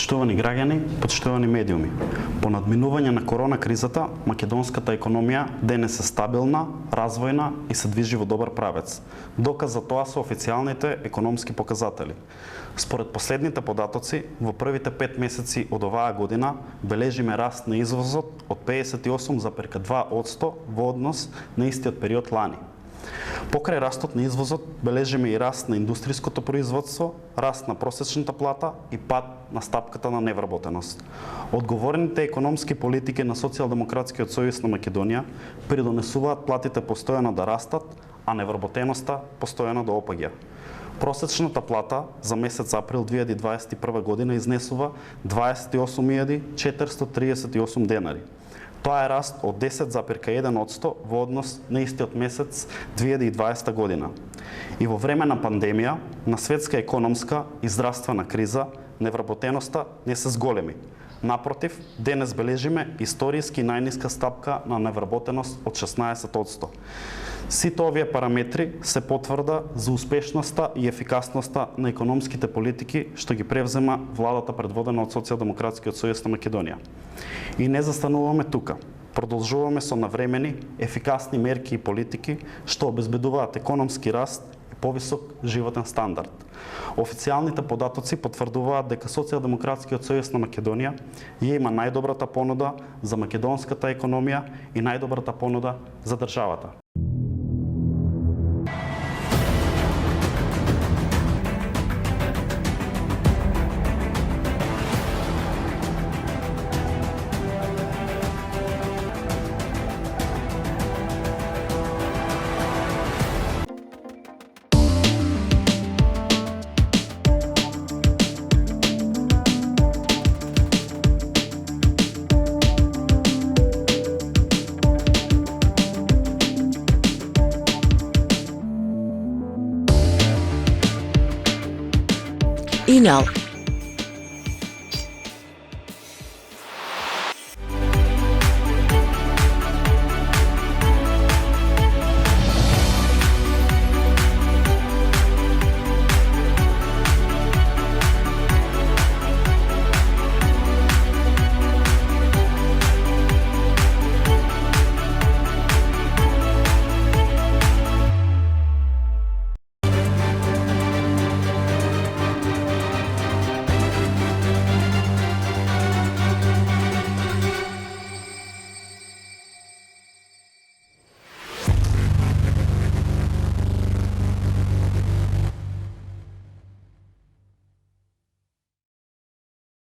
Почитувани граѓани, почитувани медиуми. По надминување на корона кризата, македонската економија денес е стабилна, развојна и се движи во добар правец. Доказ за тоа се официјалните економски показатели. Според последните податоци, во првите 5 месеци од оваа година бележиме раст на извозот од 58,2% во однос на истиот период лани. Покрај растот на извозот бележиме и раст на индустријското производство, раст на просечната плата и пад на стапката на невработеност. Одговорните економски политики на Социјалдемократскиот сојуз на Македонија придонесуваат платите постојано да растат, а невработеноста постојано да опаѓа. Просечната плата за месец април 2021 година изнесува 28.438 денари. Тоа е раст од 10,1% во однос на истиот месец 2020 година. И во време на пандемија, на светска економска и здравствена криза, невработеноста не се зголеми. Напротив, денес бележиме историски најниска стапка на невработеност од 16%. Сите овие параметри се потврда за успешноста и ефикасноста на економските политики што ги превзема владата предводена од Социјалдемократскиот сојуз на Македонија. И не застануваме тука. Продолжуваме со навремени, ефикасни мерки и политики што обезбедуваат економски раст и повисок животен стандард. Официјалните податоци потврдуваат дека Социјалдемократскиот сојуз на Македонија ја има најдобрата понуда за македонската економија и најдобрата понуда за државата. Inel